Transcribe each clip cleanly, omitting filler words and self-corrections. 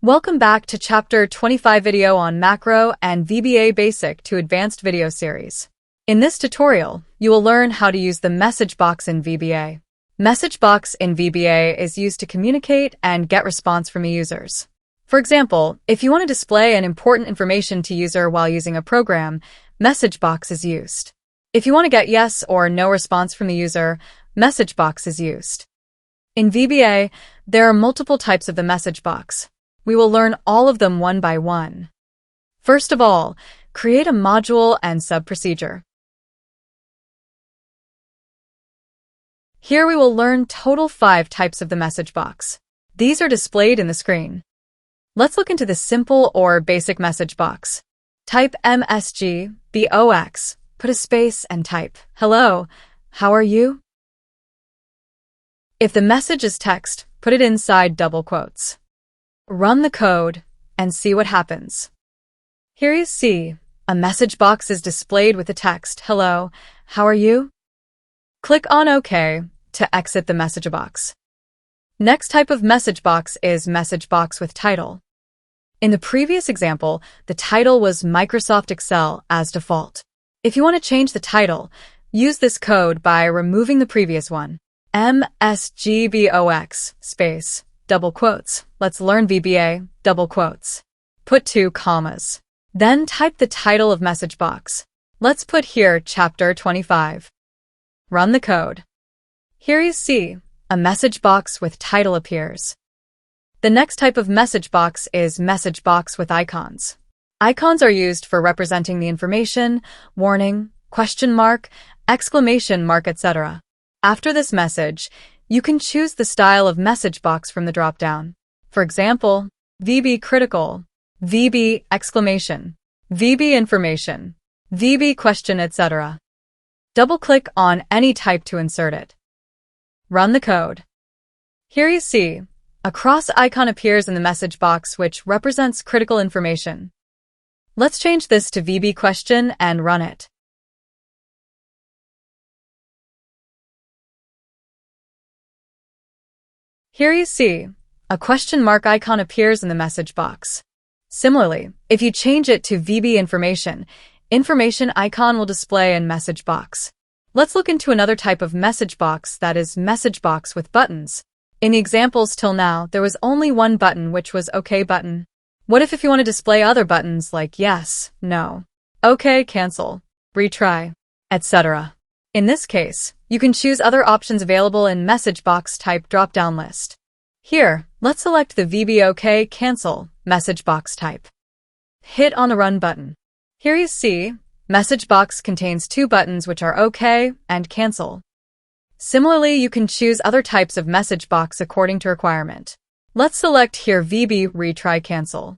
Welcome back to Chapter 25 video on Macro and VBA Basic to Advanced video series. In this tutorial, you will learn how to use the message box in VBA. Message box in VBA is used to communicate and get response from users. For example, if you want to display an important information to user while using a program, message box is used. If you want to get yes or no response from the user, message box is used. In VBA, there are multiple types of the message box. We will learn all of them one by one. First of all, create a module and sub-procedure. Here we will learn total 5 types of the message box. These are displayed in the screen. Let's look into the simple or basic message box. Type MSG, BOX, put a space and type, "Hello, how are you?" If the message is text, put it inside double quotes. Run the code and see what happens. Here you see, a message box is displayed with the text, "Hello, how are you?" Click on OK to exit the message box. Next type of message box is message box with title. In the previous example, the title was Microsoft Excel as default. If you want to change the title, use this code by removing the previous one. MSGBOX, space, double quotes. Let's learn VBA, double quotes. Put 2 commas. Then type the title of message box. Let's put here Chapter 25. Run the code. Here you see, a message box with title appears. The next type of message box is message box with icons. Icons are used for representing the information, warning, question mark, exclamation mark, etc. After this message, you can choose the style of message box from the drop-down. For example, VB critical, VB exclamation, VB information, VB question, etc. Double-click on any type to insert it. Run the code. Here you see, a cross icon appears in the message box which represents critical information. Let's change this to VB question and run it. Here you see, a question mark icon appears in the message box. Similarly, if you change it to VB information, information icon will display in message box. Let's look into another type of message box, that is message box with buttons. In the examples till now, there was only one button, which was OK button. What if you want to display other buttons like yes, no, OK, cancel, retry, etc.? In this case, you can choose other options available in message box type drop-down list. Here, let's select the VB OK cancel message box type. Hit on the Run button. Here you see, message box contains 2 buttons which are OK and cancel. Similarly, you can choose other types of message box according to requirement. Let's select here VB retry cancel.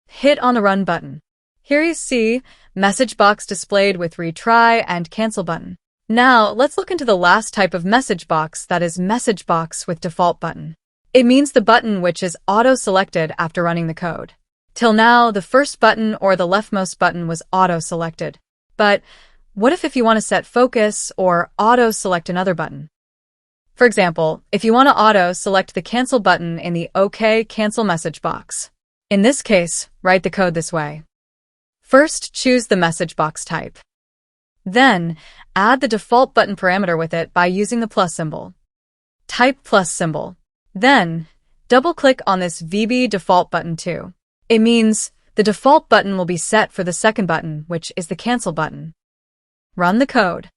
Hit on the Run button. Here you see, message box displayed with retry and cancel button. Now, let's look into the last type of message box, that is message box with default button. It means the button which is auto-selected after running the code. Till now, the first button or the leftmost button was auto-selected. But what if you want to set focus or auto-select another button? For example, if you want to auto-select the cancel button in the OK cancel message box. In this case, write the code this way. First, choose the message box type. Then, add the default button parameter with it by using the plus symbol. Type plus symbol. Then, double-click on this VB default button too. It means the default button will be set for the second button, which is the cancel button. Run the code.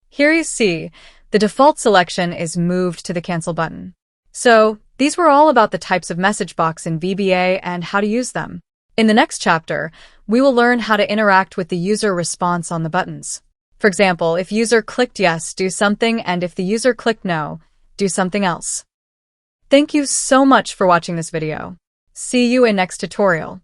Here you see, the default selection is moved to the cancel button. So, these were all about the types of message box in VBA and how to use them. In the next chapter, we will learn how to interact with the user response on the buttons. For example, if user clicked yes, do something, and if the user clicked no, do something else. Thank you so much for watching this video. See you in next tutorial.